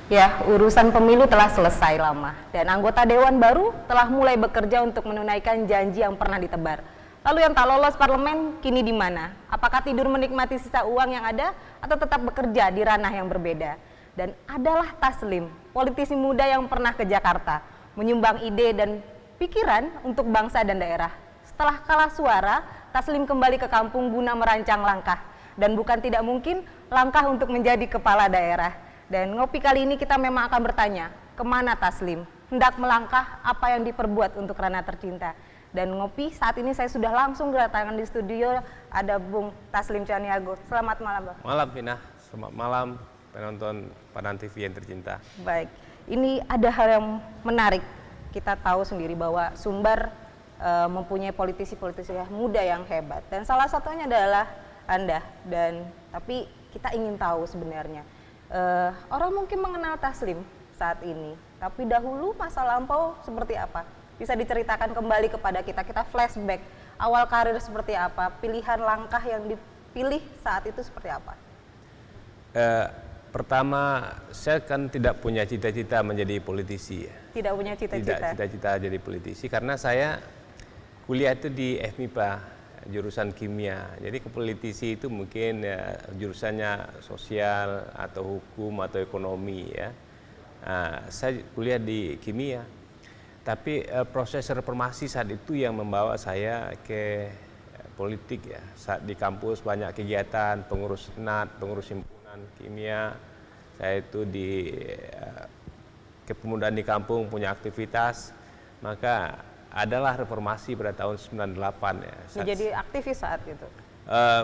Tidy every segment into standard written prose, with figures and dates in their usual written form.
Ya, urusan pemilu telah selesai lama dan anggota dewan baru telah mulai bekerja untuk menunaikan janji yang pernah ditebar. Lalu yang tak lolos parlemen kini di mana? Apakah tidur menikmati sisa uang yang ada atau tetap bekerja di ranah yang berbeda? Dan adalah Taslim, politisi muda yang pernah ke Jakarta, menyumbang ide dan pikiran untuk bangsa dan daerah. Setelah kalah suara, Taslim kembali ke kampung guna merancang langkah. Dan bukan tidak mungkin langkah untuk menjadi kepala daerah. Dan ngopi kali ini kita memang akan bertanya, kemana Taslim? Hendak melangkah apa yang diperbuat untuk Rana tercinta? Dan ngopi saat ini saya sudah langsung kedatangan di studio, ada Bung Taslim Caniago. Selamat malam, Bang. Malam, Vina. Selamat malam penonton Padang TV yang tercinta. Baik, ini ada hal yang menarik. Kita tahu sendiri bahwa Sumbar mempunyai politisi-politisi muda yang hebat. Dan salah satunya adalah Anda. Tapi kita ingin tahu sebenarnya. Orang mungkin mengenal Taslim saat ini, tapi dahulu masa lampau seperti apa? Bisa diceritakan kembali kepada kita flashback awal karir seperti apa, pilihan langkah yang dipilih saat itu seperti apa? Pertama, saya kan tidak punya cita-cita menjadi politisi. Tidak punya cita-cita? Tidak cita-cita jadi politisi, karena saya kuliah itu di FMIPA, jurusan kimia. Jadi ke politisi itu mungkin ya, jurusannya sosial atau hukum atau ekonomi ya. Nah, saya kuliah di kimia. Tapi proses reformasi saat itu yang membawa saya ke politik ya. Saat di kampus banyak kegiatan, pengurus senat, pengurus himpunan kimia. Saya itu di kepemudaan di kampung punya aktivitas, maka adalah reformasi pada tahun 98 ya. Menjadi aktivis saat itu?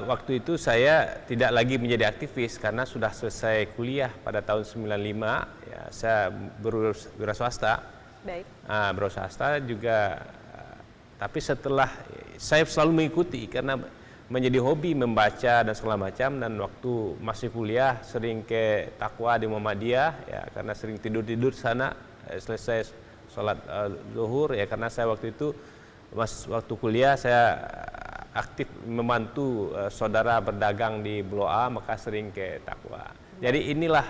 Waktu itu saya tidak lagi menjadi aktivis karena sudah selesai kuliah pada tahun 95 ya, saya berwirausaha. Baik. Berwirausaha juga, tapi setelah saya selalu mengikuti karena menjadi hobi membaca dan segala macam, dan waktu masih kuliah sering ke Takwa di Muhammadiyah ya, karena sering tidur-tidur di sana selesai sholat zuhur ya, karena saya waktu itu waktu kuliah saya aktif membantu saudara berdagang di Blok A, maka sering ke Takwa. Jadi inilah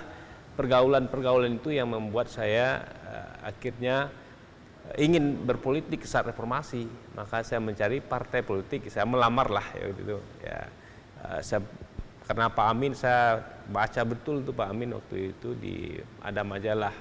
pergaulan-pergaulan itu yang membuat saya akhirnya ingin berpolitik saat reformasi, maka saya mencari partai politik, saya melamar lah ya gitu ya. Karena Pak Amin, saya baca betul tuh Pak Amin waktu itu ada majalah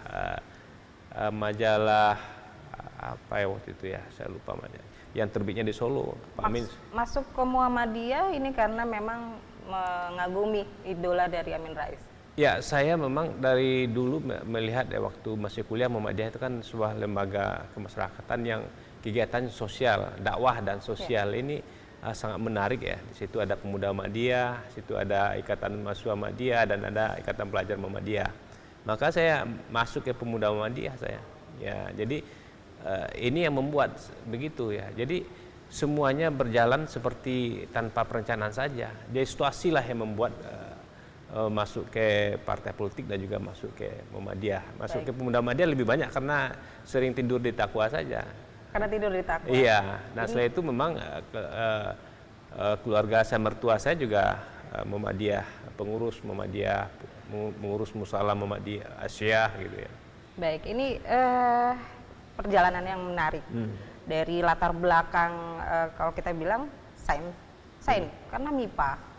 apa ya waktu itu ya, saya lupa majalah yang terbitnya di Solo. Pak Amin masuk ke Muhammadiyah ini karena memang mengagumi idola dari Amin Rais. Ya, saya memang dari dulu melihat ya, waktu masih kuliah Muhammadiyah itu kan sebuah lembaga kemasyarakatan yang kegiatan sosial, dakwah dan sosial ini sangat menarik ya. Di situ ada pemuda Muhammadiyah, di situ ada ikatan mahasiswa Muhammadiyah dan ada ikatan pelajar Muhammadiyah. Maka saya masuk ke pemuda Muhammadiyah saya. Ya, jadi ini yang membuat begitu ya. Jadi semuanya berjalan seperti tanpa perencanaan saja. Jadi situasi lah yang membuat masuk ke partai politik dan juga masuk ke Muhammadiyah. Masuk ke pemuda Muhammadiyah lebih banyak karena sering tidur di Takwa saja. Karena tidur di Takwa. Iya. Nah, setelah itu memang keluarga saya, mertua saya juga Muhammadiyah, pengurus Muhammadiyah, mengurus musala Muhammadiyah Asia gitu ya. Baik, ini perjalanan yang menarik. Dari latar belakang kalau kita bilang sains karena MIPA.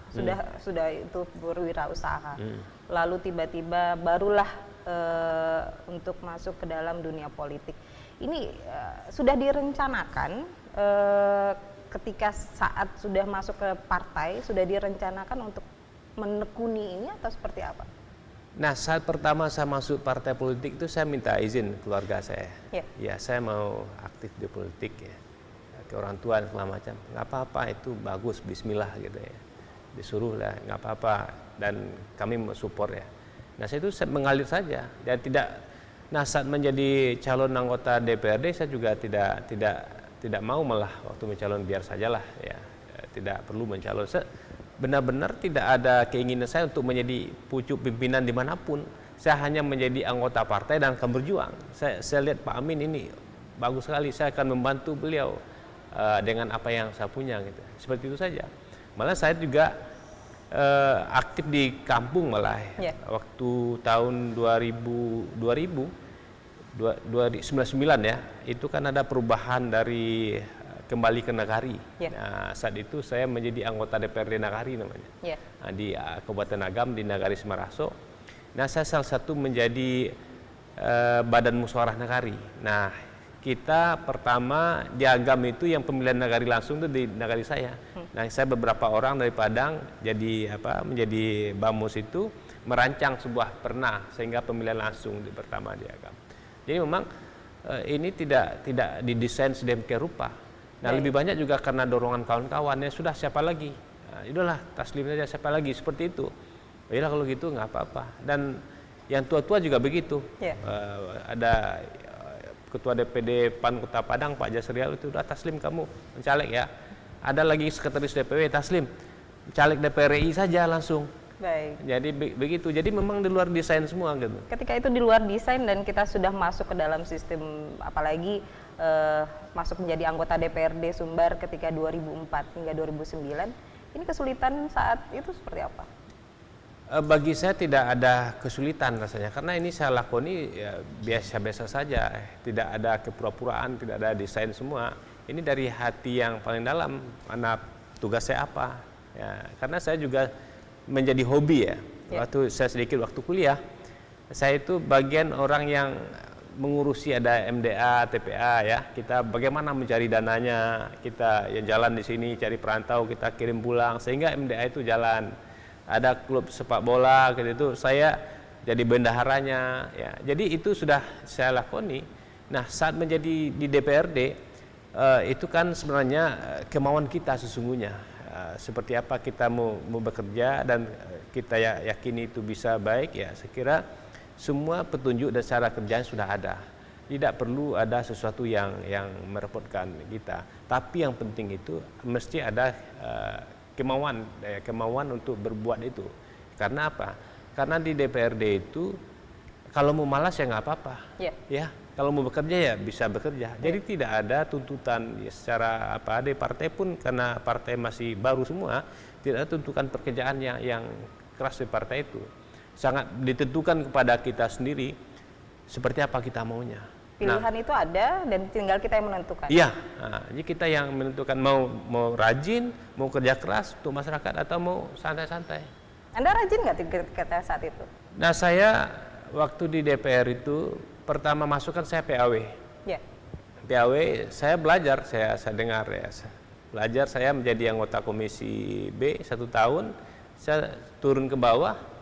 Sudah itu berwirausaha. Lalu tiba-tiba barulah untuk masuk ke dalam dunia politik. Ini sudah direncanakan ketika saat sudah masuk ke partai, sudah direncanakan untuk menekuni ini atau seperti apa? Nah, saat pertama saya masuk partai politik itu saya minta izin keluarga saya. Ya, saya mau aktif di politik ya. Ke orang tua dan segala macam. Nggak apa-apa, itu bagus, bismillah gitu ya. Disuruh lah, nggak apa-apa, dan kami support ya. Nah, saya itu mengalir saja dan tidak. Nah, saat menjadi calon anggota DPRD saya juga tidak mau, malah waktu mencalon biar sajalah ya, tidak perlu mencalon. Benar-benar tidak ada keinginan saya untuk menjadi pucuk pimpinan dimanapun. Saya hanya menjadi anggota partai dan akan berjuang. Saya lihat Pak Amin ini bagus sekali, saya akan membantu beliau dengan apa yang saya punya gitu. Seperti itu saja. Malah saya juga aktif di kampung malah. Waktu tahun 1999 ya, itu kan ada perubahan dari kembali ke Nagari. Nah, saat itu saya menjadi anggota DPRD Nagari namanya. Nah, di Kabupaten Agam di Nagari Semaraso. Nah, saya salah satu menjadi Badan Musyawarah Nagari. Nah, kita pertama di Agam itu yang pemilihan Nagari langsung itu di Nagari saya. Nah, saya beberapa orang dari Padang menjadi Bamus itu merancang sebuah perna sehingga pemilihan langsung pertama di Agam. Jadi memang ini tidak didesain sedemikian rupa. Nah, lebih banyak juga karena dorongan kawan-kawan, ya sudah siapa lagi? Nah, udahlah Taslim saja, siapa lagi? Seperti itu. Yalah kalau gitu nggak apa-apa. Dan yang tua-tua juga begitu. Ada Ketua DPD PAN Kota Padang Pak Jasrial itu, udah Taslim kamu mencaleg ya. Ada lagi Sekretaris DPW Taslim, caleg DPRI saja langsung. Baik. Jadi begitu. Jadi memang di luar desain semua gitu. Ketika itu di luar desain dan kita sudah masuk ke dalam sistem, apalagi masuk menjadi anggota DPRD Sumbar ketika 2004 hingga 2009, ini kesulitan saat itu seperti apa? Bagi saya tidak ada kesulitan rasanya, karena ini saya lakoni ya, biasa-biasa saja, tidak ada kepura-puraan, tidak ada desain semua. Ini dari hati yang paling dalam, mana tugas saya apa. Ya, karena saya juga menjadi hobi ya. Waktu saya sedikit waktu kuliah, saya itu bagian orang yang mengurusi ada MDA, TPA ya. Kita bagaimana mencari dananya, kita yang jalan di sini cari perantau, kita kirim pulang sehingga MDA itu jalan. Ada klub sepak bola gitu, saya jadi bendaharanya ya. Jadi itu sudah saya lakoni. Nah, saat menjadi di DPRD itu kan sebenarnya kemauan kita sesungguhnya. Seperti apa kita mau bekerja dan kita yakini itu bisa baik ya, saya kira semua petunjuk dan cara kerjanya sudah ada. Tidak perlu ada sesuatu yang merepotkan kita. Tapi yang penting itu mesti ada kemauan untuk berbuat itu. Karena apa? Karena di DPRD itu kalau mau malas ya nggak apa-apa. Ya, kalau mau bekerja ya bisa bekerja. Jadi tidak ada tuntutan ya, secara apa di partai pun, karena partai masih baru semua, tidak ada tuntutan pekerjaan yang keras di partai itu. Sangat ditentukan kepada kita sendiri seperti apa kita maunya. Pilihan itu ada dan tinggal kita yang menentukan. Iya, jadi kita yang menentukan mau rajin, mau kerja keras untuk masyarakat atau mau santai-santai. Anda rajin nggak ketika saat itu? Nah, saya waktu di DPR itu pertama masuk kan saya PAW. PAW saya belajar, saya dengar ya. Belajar, saya menjadi anggota Komisi B 1 tahun, saya turun ke bawah.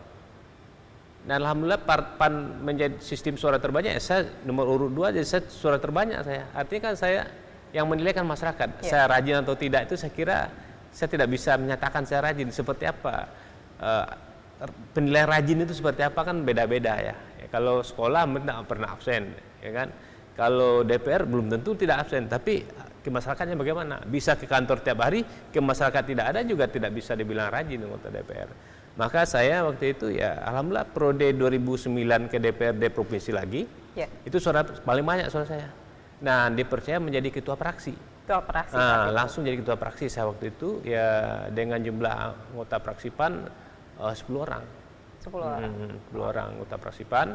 Dan alhamdulillah PAN menjadi sistem suara terbanyak, saya nomor urut 2, jadi saya suara terbanyak saya. Artinya kan saya yang menilai kan masyarakat. Saya rajin atau tidak itu saya kira saya tidak bisa menyatakan saya rajin. Seperti apa? Penilaian rajin itu seperti apa kan beda-beda ya. Kalau sekolah tidak pernah absen, ya kan? Kalau DPR belum tentu tidak absen, tapi ke masyarakatnya bagaimana? Bisa ke kantor tiap hari, ke masyarakat tidak ada juga tidak bisa dibilang rajin anggota DPR. Maka saya waktu itu ya alhamdulillah periode 2009 ke DPRD provinsi lagi, itu suara paling banyak suara saya. Nah, dipercaya menjadi ketua praksi. Langsung jadi ketua praksi saya waktu itu ya, dengan jumlah anggota praksi PAN 10 orang. 10 orang anggota praksi PAN.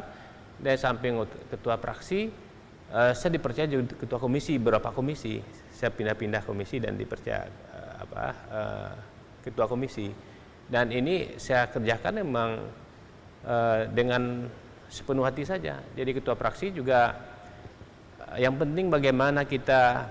Dari samping ketua praksi, saya dipercaya juga ketua komisi, beberapa komisi. Saya pindah-pindah komisi dan dipercaya ketua komisi. Dan ini saya kerjakan memang dengan sepenuh hati saja. Jadi ketua praksi juga yang penting bagaimana kita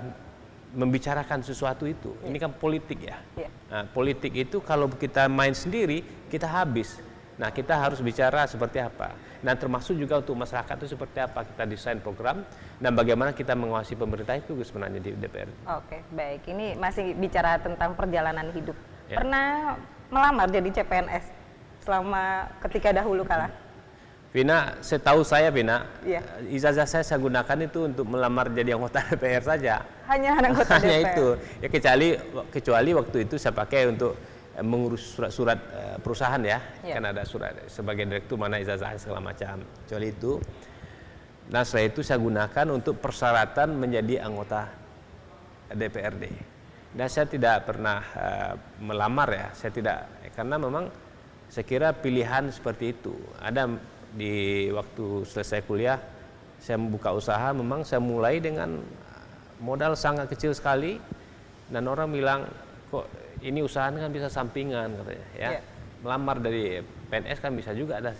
membicarakan sesuatu itu. Ini kan politik ya. Nah, politik itu kalau kita main sendiri kita habis. Nah, kita harus bicara seperti apa. Nah, termasuk juga untuk masyarakat itu seperti apa kita desain program dan bagaimana kita mengawasi pemerintah itu sebenarnya di DPR. Oke, baik. Ini masih bicara tentang perjalanan hidup. Pernah melamar jadi CPNS selama ketika dahulu kala? Vina, setahu saya Vina, ijazah saya gunakan itu untuk melamar jadi anggota DPR saja. Hanya anggota DPR? Hanya itu. Ya kecuali waktu itu saya pakai untuk mengurus surat-surat perusahaan ya. Kan ada surat sebagai direktur mana ijazah segala macam. Kecuali itu. Nah, setelah itu saya gunakan untuk persyaratan menjadi anggota DPRD. Dan saya tidak pernah melamar ya, saya tidak, karena memang saya kira pilihan seperti itu. Ada di waktu selesai kuliah, saya membuka usaha, memang saya mulai dengan modal sangat kecil sekali, dan orang bilang, kok ini usaha kan bisa sampingan katanya ya. Melamar dari PNS kan bisa juga ada.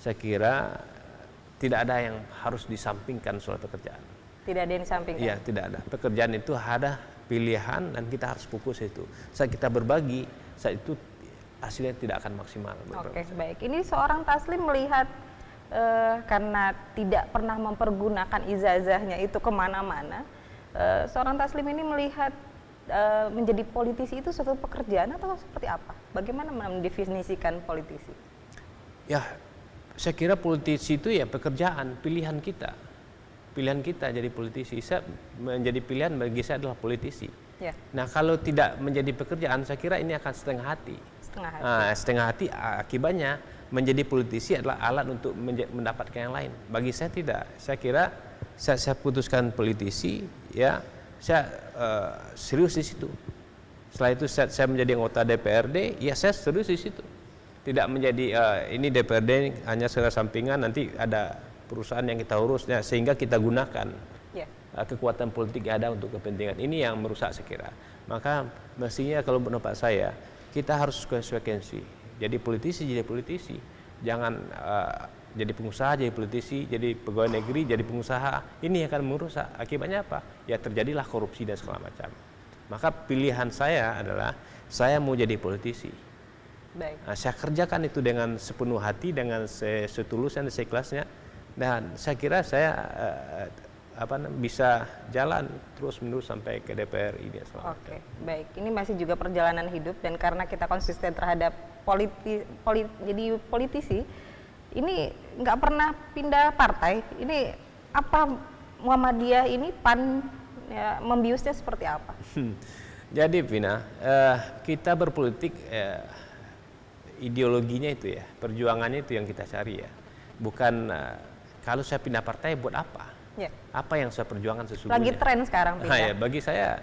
Saya kira tidak ada yang harus disampingkan soal pekerjaan. Tidak ada yang disampingkan? Iya, tidak ada. Pekerjaan itu ada pilihan dan kita harus fokus itu. Saat kita berbagi, saat itu hasilnya tidak akan maksimal. Oke, baik. Ini seorang Taslim melihat karena tidak pernah mempergunakan ijazahnya itu kemana-mana, seorang Taslim ini melihat menjadi politisi itu suatu pekerjaan atau seperti apa? Bagaimana mendefinisikan politisi? Ya, saya kira politisi itu ya pekerjaan, pilihan kita. Pilihan kita jadi politisi. Saya menjadi pilihan bagi saya adalah politisi. Ya. Nah, kalau tidak menjadi pekerjaan, saya kira ini akan setengah hati. Setengah hati akibatnya menjadi politisi adalah alat untuk mendapatkan yang lain. Bagi saya tidak. Saya kira saya putuskan politisi, ya saya serius di situ. Setelah itu saya menjadi anggota DPRD, ya saya serius di situ. Tidak menjadi ini DPRD hanya sekedar sampingan, nanti ada perusahaan yang kita urus, ya, sehingga kita gunakan kekuatan politik yang ada untuk kepentingan. Ini yang merusak saya kira. Maka mestinya kalau pendapat saya, kita harus konsekuensi. Jadi politisi jadi politisi, jangan jadi pengusaha jadi politisi, jadi pegawai negeri jadi pengusaha. Ini akan merusak. Akibatnya apa? Ya terjadilah korupsi dan segala macam. Maka pilihan saya adalah saya mau jadi politisi. Baik. Nah, saya kerjakan itu dengan sepenuh hati, dengan setulus dan seikhlasnya, dan saya kira saya bisa jalan terus menerus sampai ke DPR ini. Oke, baik. Ini masih juga perjalanan hidup, dan karena kita konsisten terhadap jadi politisi, ini nggak pernah pindah partai. Ini apa Muhammadiyah ini PAN ya, membiusnya seperti apa? Jadi Vina, kita berpolitik ideologinya itu ya, perjuangannya itu yang kita cari ya. Bukan kalau saya pindah partai buat apa? Ya. Apa yang saya perjuangkan sesungguhnya? Lagi tren sekarang pindah. Ya, bagi saya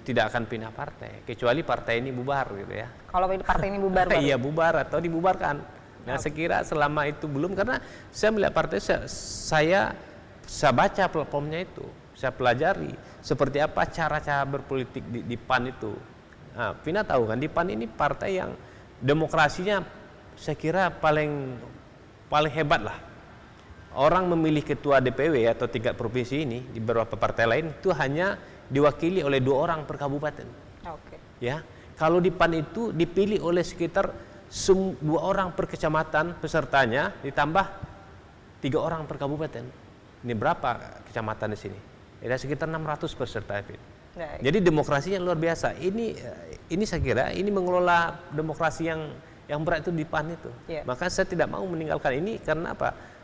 tidak akan pindah partai, kecuali partai ini bubar gitu ya. Kalau partai ini bubar? Iya, bubar atau dibubarkan. Nah, saya kira selama itu belum, karena saya melihat partai saya baca platformnya itu, saya pelajari seperti apa cara-cara berpolitik di PAN itu. Nah, Vina tahu kan di PAN ini partai yang demokrasinya saya kira paling hebat lah. Orang memilih ketua DPW atau tingkat provinsi ini di beberapa partai lain itu hanya diwakili oleh 2 orang per kabupaten. Oke. Ya, kalau di PAN itu dipilih oleh sekitar 2 orang per kecamatan pesertanya, ditambah 3 orang per kabupaten. Ini berapa kecamatan di sini? Ada sekitar 600 peserta. Jadi demokrasinya luar biasa. Ini saya kira ini mengelola demokrasi yang berat itu di PAN itu. Maka saya tidak mau meninggalkan ini karena apa?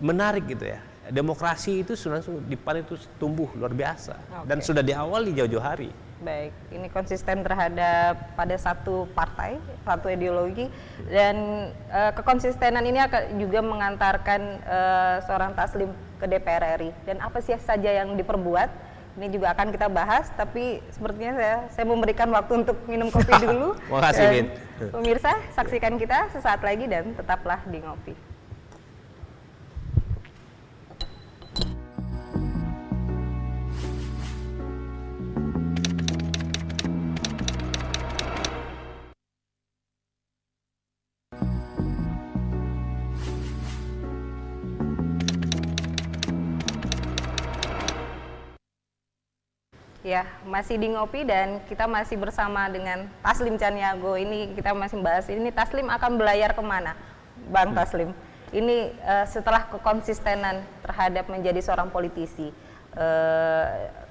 Menarik gitu ya. Demokrasi itu langsung di PAN itu tumbuh luar biasa dan sudah diawali jauh-jauh hari. Baik, ini konsisten terhadap pada satu partai, satu ideologi, dan kekonsistenan ini akan juga mengantarkan seorang Taslim ke DPR RI. Dan apa sih saja yang diperbuat? Ini juga akan kita bahas, tapi sepertinya saya memberikan waktu untuk minum kopi dulu. Makasih, Min. Pemirsa, saksikan kita sesaat lagi dan tetaplah di Ngopi. Ya, masih di Ngopi dan kita masih bersama dengan Taslim Caniago. Ini kita masih membahas ini Taslim akan belayar kemana, Bang Taslim? Ini setelah kekonsistenan terhadap menjadi seorang politisi,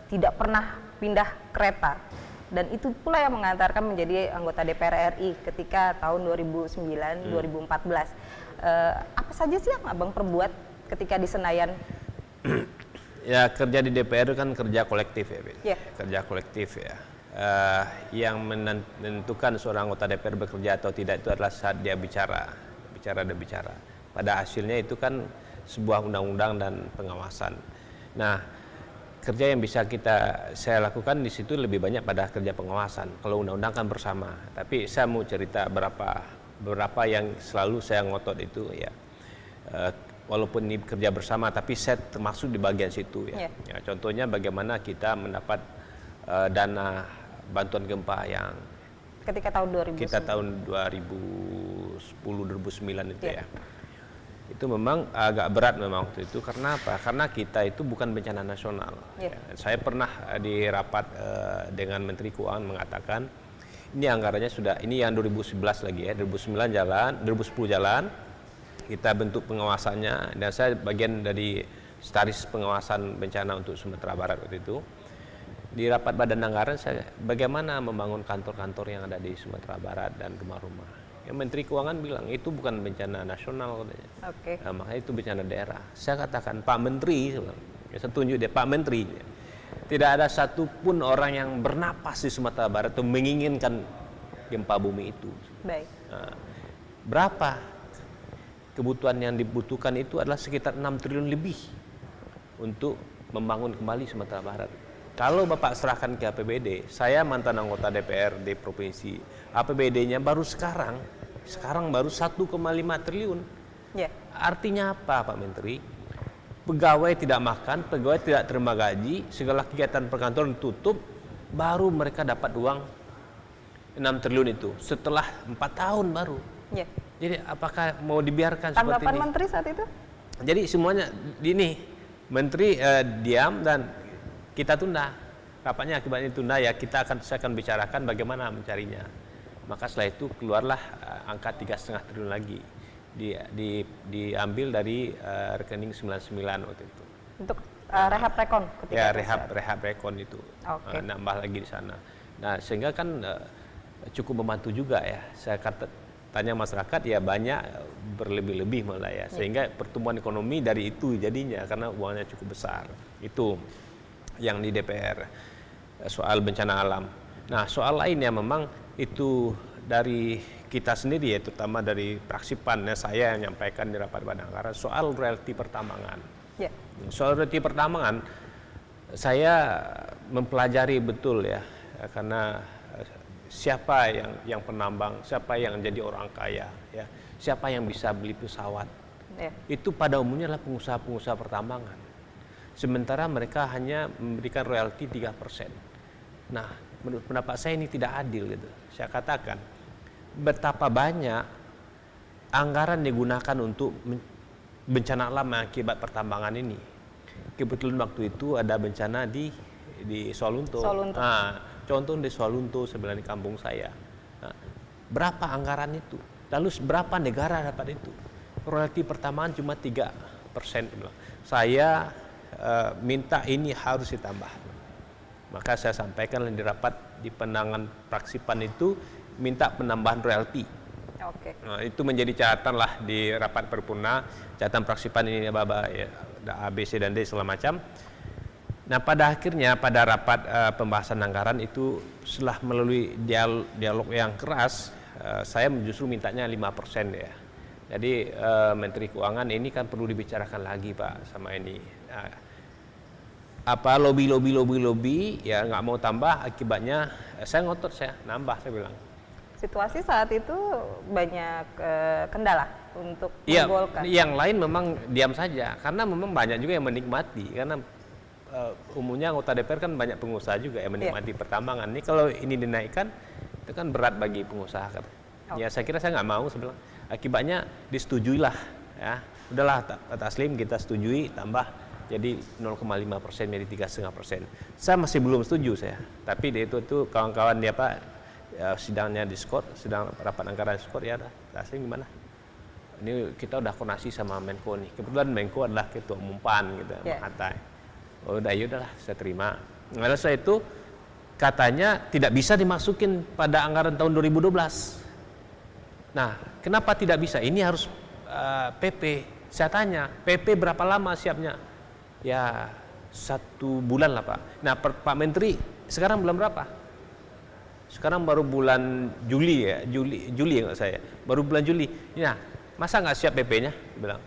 tidak pernah pindah kereta, dan itu pula yang mengantarkan menjadi anggota DPR RI ketika tahun 2009-2014. Apa saja sih yang Abang perbuat ketika di Senayan? Ya, kerja di DPR itu kan kerja kolektif ya, kerja kolektif ya. Yang menentukan seorang anggota DPR bekerja atau tidak itu adalah saat dia bicara. Pada hasilnya itu kan sebuah undang-undang dan pengawasan. Nah, kerja yang bisa saya lakukan di situ lebih banyak pada kerja pengawasan. Kalau undang-undang kan bersama, tapi saya mau cerita beberapa yang selalu saya ngotot itu ya. Walaupun ini kerja bersama, tapi saya termasuk di bagian situ ya. Ya, contohnya bagaimana kita mendapat dana bantuan gempa yang ketika tahun 2009. Kita tahun 2010-2009 itu ya. Itu memang agak berat memang waktu itu. Karena apa? Karena kita itu bukan bencana nasional. Ya, saya pernah di rapat dengan Menteri Keuangan mengatakan ini anggarannya sudah, ini yang 2011 lagi ya, 2009 jalan, 2010 jalan, kita bentuk pengawasannya, dan saya bagian dari Staris Pengawasan Bencana untuk Sumatera Barat waktu itu. Di rapat badan anggaran saya bagaimana membangun kantor-kantor yang ada di Sumatera Barat dan gempa rumah. Ya, Menteri Keuangan bilang itu bukan bencana nasional katanya. Nah, makanya itu bencana daerah. Saya katakan Pak Menteri, saya tunjuk dia Pak Menteri. Tidak ada satupun orang yang bernapas di Sumatera Barat itu menginginkan gempa bumi itu. Baik. Nah, berapa kebutuhan yang dibutuhkan itu adalah sekitar 6 triliun lebih untuk membangun kembali Sumatera Barat. Kalau Bapak serahkan ke APBD, saya mantan anggota DPR di provinsi, APBD-nya baru sekarang baru 1,5 triliun. Artinya apa Pak Menteri? Pegawai tidak makan, pegawai tidak terima gaji, segala kegiatan perkantoran tutup, baru mereka dapat uang 6 triliun itu setelah 4 tahun baru. Jadi apakah mau dibiarkan seperti ini? Tanggapan Menteri saat itu? Jadi semuanya ini Menteri diam dan kita tunda. Rapatnya akibatnya tunda ya, saya akan bicarakan bagaimana mencarinya. Maka setelah itu keluarlah angka 3,5 triliun lagi. Diambil dari rekening 99 waktu itu. Untuk rehab rekon? Ya, rehab rekon itu. Nambah lagi di sana. Nah, sehingga kan cukup membantu juga ya. Saya tanya masyarakat ya banyak berlebih-lebih malah ya. Sehingga pertumbuhan ekonomi dari itu jadinya karena uangnya cukup besar. Itu yang di DPR soal bencana alam. Nah, soal lainnya memang itu dari kita sendiri ya, terutama dari fraksi PAN saya yang menyampaikan di rapat badan anggaran soal royalti pertambangan. Soal royalti pertambangan saya mempelajari betul ya, karena siapa yang penambang, siapa yang jadi orang kaya ya, siapa yang bisa beli pesawat. Itu pada umumnya adalah pengusaha-pengusaha pertambangan. Sementara mereka hanya memberikan royalti 3%. Nah, menurut pendapat saya ini tidak adil gitu. Saya katakan, betapa banyak anggaran digunakan untuk bencana alam akibat pertambangan ini. Kebetulan waktu itu ada bencana di Solunto. Nah, contoh di Solunto sebenarnya di kampung saya. Nah, berapa anggaran itu? Lalu berapa negara dapat itu? Royalti pertambangan cuma 3%. Saya minta ini harus ditambah. Maka saya sampaikan di rapat di penangan fraksi PAN itu minta penambahan royalti. Nah, itu menjadi catatan lah di rapat paripurna, catatan fraksi PAN ini ya, A, B, C dan D segala macam. Nah, pada akhirnya pada rapat pembahasan anggaran itu setelah melalui dialog yang keras, saya justru mintanya 5% ya. Jadi Menteri Keuangan ini kan perlu dibicarakan lagi Pak sama ini. Apa lobby ya nggak mau tambah, akibatnya saya ngotot, saya nambah, saya bilang. Situasi saat itu banyak kendala untuk menggolkan. Yang lain memang diam saja karena memang banyak juga yang menikmati, karena umumnya anggota DPR kan banyak pengusaha juga yang menikmati pertambangan. Ini kalau ini dinaikkan itu kan berat bagi pengusaha kan. Ya saya kira saya nggak mau, saya bilang. Akibatnya disetujuilah ya. Udahlah Taslim kita setujui tambah jadi 0,5% menjadi 3,5%. Saya masih belum setuju saya. Tapi itu kawan-kawan dia Pak sidangnya di Skot, sidang rapat anggaran Skot ya, Taslim gimana? Ini kita udah koordinasi sama Menko nih. Kebetulan Menko adalah ketua umum PAN gitu, Mahathir. Oh udah yaudah saya terima. Lalu saya itu katanya tidak bisa dimasukin pada anggaran tahun 2012. Nah, kenapa tidak bisa? Ini harus PP. Saya tanya, PP berapa lama siapnya? Ya 1 bulan lah Pak. Nah Pak Menteri sekarang bulan berapa? Sekarang baru bulan Juli ya, Juli nggak saya. Baru bulan Juli. Nah masa nggak siap PP-nya? Bilang,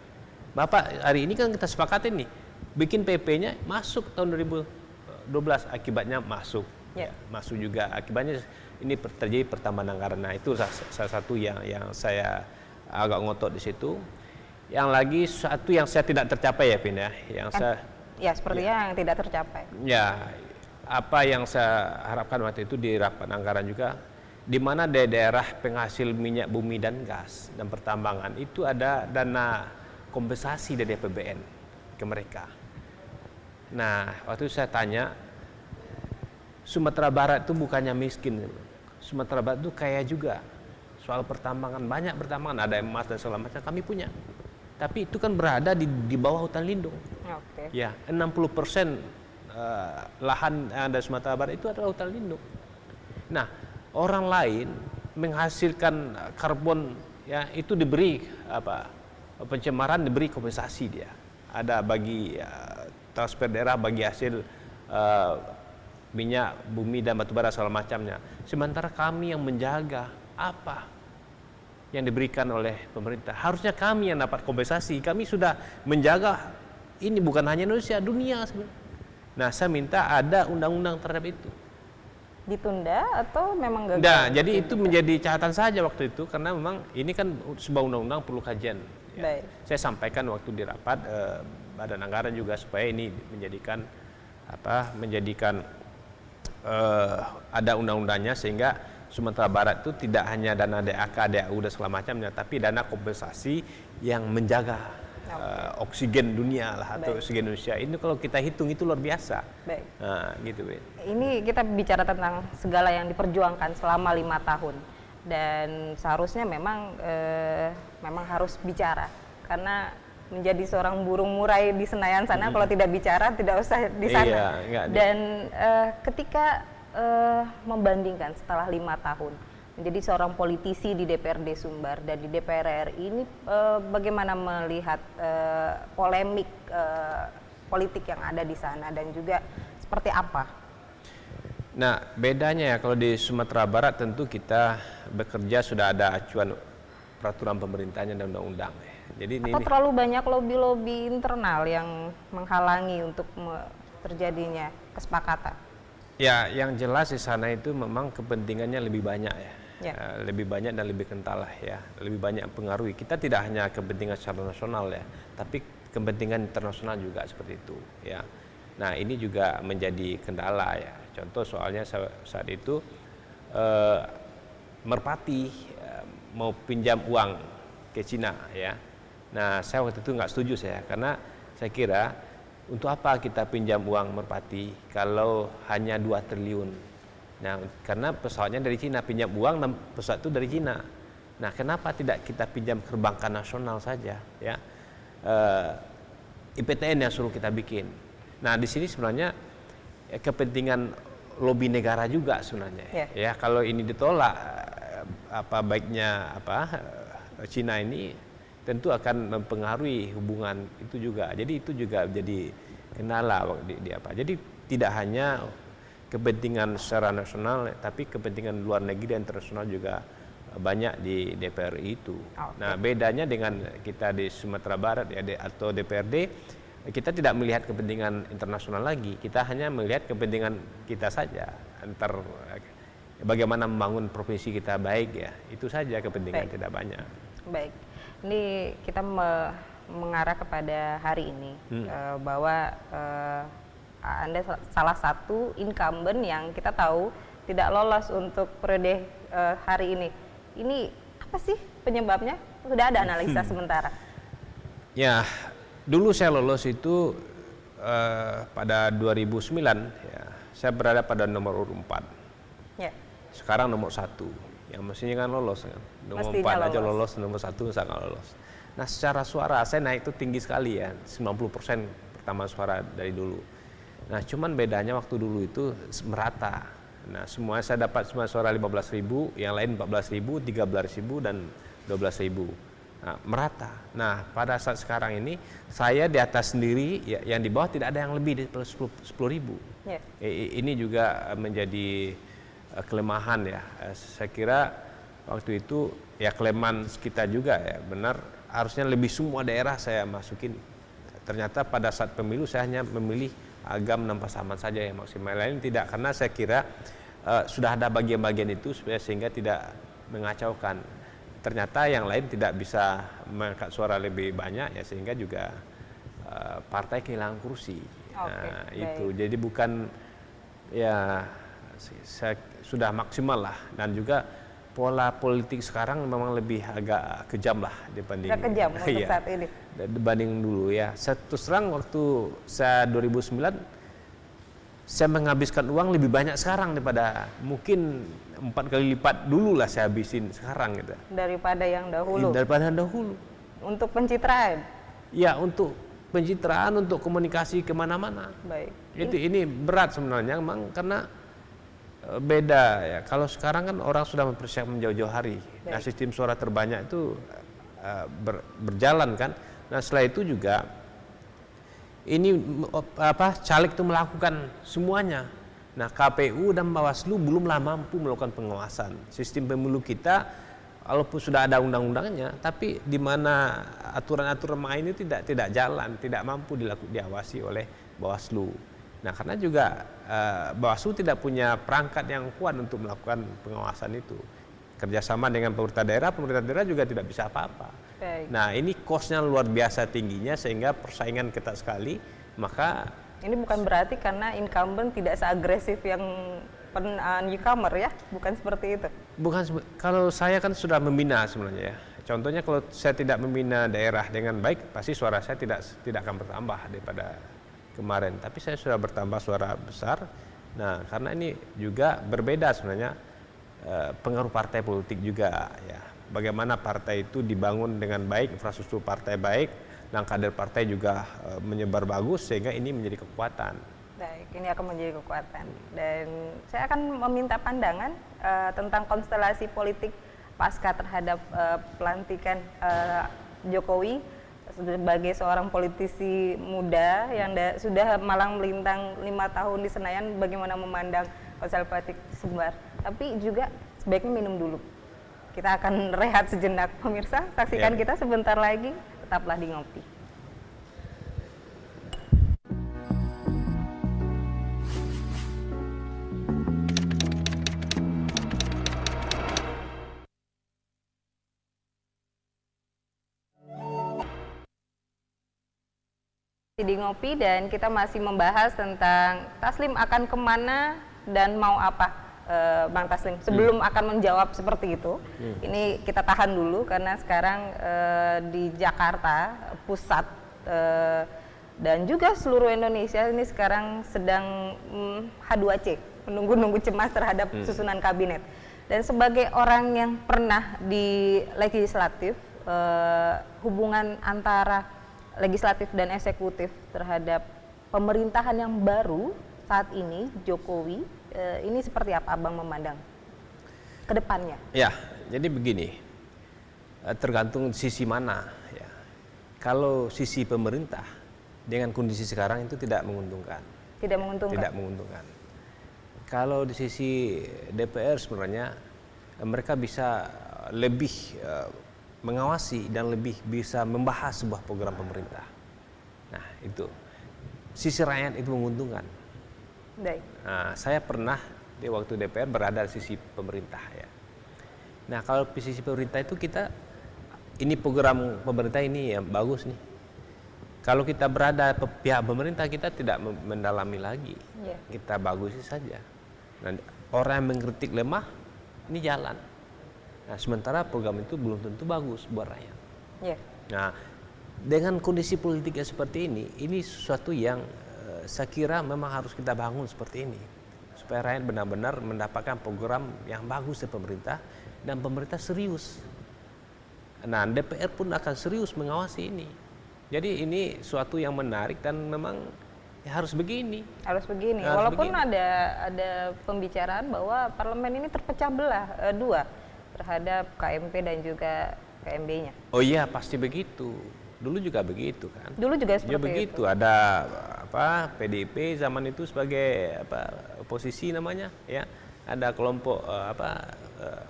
Bapak hari ini kan kita sepakatin nih, bikin PP-nya masuk tahun 12 akibatnya masuk. Ya. Masuk juga akibatnya ini terjadi pertambahan anggaran. Nah, itu salah satu yang saya agak ngotot di situ. Yang lagi satu yang saya tidak tercapai ya, Pin ya. Yang saya sepertinya yang tidak tercapai. Ya, apa yang saya harapkan waktu itu di rapat anggaran juga, di mana daerah penghasil minyak bumi dan gas dan pertambangan itu ada dana kompensasi dari APBN ke mereka. Nah, waktu itu saya tanya, Sumatera Barat itu bukannya miskin, Sumatera Barat itu kaya juga. Soal pertambangan, banyak pertambangan, ada emas dan segala macam kami punya. Tapi itu kan berada di bawah hutan lindung. Oke. Ya, 60% lahan yang ada di Sumatera Barat itu adalah hutan lindung. Nah, orang lain menghasilkan karbon ya itu diberi pencemaran, diberi kompensasi dia. Ada bagi transfer daerah bagi hasil minyak bumi dan batubara segala macamnya. Sementara kami yang menjaga apa yang diberikan oleh pemerintah. Harusnya kami yang dapat kompensasi. Kami sudah menjaga ini bukan hanya Indonesia, dunia sebenarnya. Nah, saya minta ada undang-undang terhadap itu. Ditunda atau memang gagal? Nah, jadi itu menjadi catatan saja waktu itu karena memang ini kan sebuah undang-undang perlu kajian. Ya. Baik. Saya sampaikan waktu di rapat Badan Anggaran juga supaya ini menjadikan ada undang-undangnya sehingga Sumatera Barat itu tidak hanya dana DAK, DAU dan segala macamnya, tapi dana kompensasi yang menjaga oksigen dunia lah atau oksigen Indonesia. Ini kalau kita hitung itu luar biasa. Baik. Nah, gitu, Ben. Ini kita bicara tentang segala yang diperjuangkan selama 5 tahun dan seharusnya memang harus bicara karena menjadi seorang burung murai di Senayan sana kalau tidak bicara tidak usah di sana. Iya, dan ketika membandingkan setelah 5 tahun menjadi seorang politisi di DPRD Sumbar dan di DPR RI ini bagaimana melihat polemik politik yang ada di sana dan juga seperti apa? Nah, bedanya ya kalau di Sumatera Barat tentu kita bekerja sudah ada acuan peraturan pemerintahnya dan undang-undang. Jadi atau ini terlalu banyak lobby-lobby internal yang menghalangi untuk terjadinya kesepakatan? Ya, yang jelas di sana itu memang kepentingannya lebih banyak ya. Lebih banyak dan lebih kental lah ya, lebih banyak pengaruhi. Kita tidak hanya kepentingan secara nasional ya, tapi kepentingan internasional juga seperti itu ya. Nah, ini juga menjadi kendala ya. Contoh soalnya saat itu Merpati mau pinjam uang ke Cina ya. Nah, saya waktu itu nggak setuju karena saya kira untuk apa kita pinjam uang Merpati kalau hanya 2 triliun. Nah, karena pesawatnya dari Cina, pinjam uang dan pesawat itu dari Cina. Nah, kenapa tidak kita pinjam ke perbankan nasional saja ya? IPTN yang suruh kita bikin. Nah, di sini sebenarnya kepentingan lobi negara juga sebenarnya. Ya, kalau ini ditolak baiknya Cina ini tentu akan mempengaruhi hubungan itu juga. Jadi itu juga jadi kendala Jadi tidak hanya kepentingan secara nasional, tapi kepentingan luar negeri dan internasional juga banyak di DPR itu. Nah, bedanya dengan kita di Sumatera Barat ya atau DPRD, kita tidak melihat kepentingan internasional lagi. Kita hanya melihat kepentingan kita saja. Bagaimana membangun provinsi kita baik ya. Itu saja kepentingan, tidak banyak. Baik. Ini kita mengarah kepada hari ini bahwa Anda salah satu incumbent yang kita tahu tidak lolos untuk periode hari ini. Ini apa sih penyebabnya? Sudah ada analisa sementara? Ya, dulu saya lolos itu pada 2009 ya. Saya berada pada nomor urut 4. Ya. Sekarang nomor 1. Yang mestinya kan lolos kan. Nomor 4 aja lolos, nomor 1 sangat lolos. Nah, secara suara saya naik itu tinggi sekali ya, 90% pertama suara dari dulu. Nah, cuman bedanya waktu dulu itu merata. Nah, saya dapat semua suara 15.000, yang lain 14.000, 13.000 dan 12.000. Nah, merata. Nah, pada saat sekarang ini saya di atas sendiri, ya, yang di bawah tidak ada yang lebih dari 10.000. Yeah. Ini juga menjadi kelemahan ya. Saya kira waktu itu ya kelemahan kita juga ya, benar harusnya lebih semua daerah saya masukin. Ternyata pada saat pemilu saya hanya memilih agam dan pasaman saja yang maksimal, lain tidak, karena saya kira sudah ada bagian-bagian itu supaya sehingga tidak mengacaukan. Ternyata yang lain tidak bisa mengangkat suara lebih banyak ya, sehingga juga partai kehilangan kursi. Nah, itu jadi bukan ya sudah maksimal lah, dan juga pola politik sekarang memang lebih agak kejam lah dibanding kejam untuk saat ini. Dibanding dulu ya. Terus terang waktu saya 2009 saya menghabiskan uang lebih banyak sekarang daripada mungkin 4 kali lipat dulu lah saya habisin sekarang gitu. Daripada yang dahulu. Daripada yang dahulu. Untuk pencitraan. Ya, untuk pencitraan, untuk komunikasi kemana-mana. Baik. Ini berat sebenarnya, memang karena beda ya. Kalau sekarang kan orang sudah mempersiapkan jauh-jauh hari. Baik. Nah, sistem suara terbanyak itu berjalan kan. Nah, setelah itu juga ini caleg itu melakukan semuanya. Nah, KPU dan Bawaslu belumlah mampu melakukan pengawasan. Sistem pemilu kita walaupun sudah ada undang-undangnya, tapi di mana aturan-aturan main itu tidak jalan, tidak mampu diawasi oleh Bawaslu. Nah, karena juga Bawaslu tidak punya perangkat yang kuat untuk melakukan pengawasan itu. Kerjasama dengan pemerintah daerah juga tidak bisa apa-apa. Baik. Nah, ini cost-nya luar biasa tingginya sehingga persaingan ketat sekali. Maka ini bukan berarti karena incumbent tidak seagresif yang newcomer ya, bukan seperti itu. Kalau saya kan sudah membina sebenarnya ya. Contohnya kalau saya tidak membina daerah dengan baik, pasti suara saya tidak akan bertambah daripada kemarin. Tapi saya sudah bertambah suara besar. Nah, karena ini juga berbeda sebenarnya pengaruh partai politik juga ya. Bagaimana partai itu dibangun dengan baik, infrastruktur partai baik, dan kader partai juga menyebar bagus sehingga ini menjadi kekuatan. Baik, ini akan menjadi kekuatan. Dan saya akan meminta pandangan tentang konstelasi politik pasca terhadap pelantikan Jokowi sebagai seorang politisi muda yang sudah malang melintang 5 tahun di Senayan. Bagaimana memandang konstelasi politik sebar? Tapi juga sebaiknya minum dulu. Kita akan rehat sejenak, pemirsa. Saksikan kita sebentar lagi. Tetaplah di Ngopi. Di Ngopi, dan kita masih membahas tentang Taslim akan kemana dan mau apa. Bang Taslim, sebelum akan menjawab seperti itu, ini kita tahan dulu karena sekarang di Jakarta pusat dan juga seluruh Indonesia ini sekarang sedang H2C, menunggu cemas terhadap susunan kabinet. Dan sebagai orang yang pernah di legislatif, hubungan antara legislatif dan eksekutif terhadap pemerintahan yang baru saat ini, Jokowi, ini seperti apa Abang memandang ke depannya? Ya, jadi begini, tergantung sisi mana ya. Kalau sisi pemerintah dengan kondisi sekarang itu tidak menguntungkan. Tidak menguntungkan? Tidak menguntungkan. Kalau di sisi DPR sebenarnya mereka bisa lebih mengawasi dan lebih bisa membahas sebuah program pemerintah. Nah, itu. Sisi rakyat itu menguntungkan. Baik. Nah, saya pernah di waktu DPR berada di sisi pemerintah ya. Nah, kalau di sisi pemerintah itu ini program pemerintah ini yang bagus nih. Kalau kita berada pihak pemerintah, kita tidak mendalami lagi. Yeah. Kita bagusi saja. Nah, orang yang mengkritik lemah, ini jalan. Nah, sementara program itu belum tentu bagus buat rakyat. Yeah. Nah, dengan kondisi politiknya seperti ini sesuatu yang saya kira memang harus kita bangun seperti ini supaya rakyat benar-benar mendapatkan program yang bagus dari pemerintah dan pemerintah serius. Nah, DPR pun akan serius mengawasi ini. Jadi ini suatu yang menarik dan memang ya harus begini. Harus begini. Walaupun ada pembicaraan bahwa parlemen ini terpecah belah dua terhadap KMP dan juga KMB-nya. Oh iya, pasti begitu. Dulu juga begitu kan. Dulu juga seperti begitu. Ada PDIP zaman itu sebagai oposisi namanya ya. Ada kelompok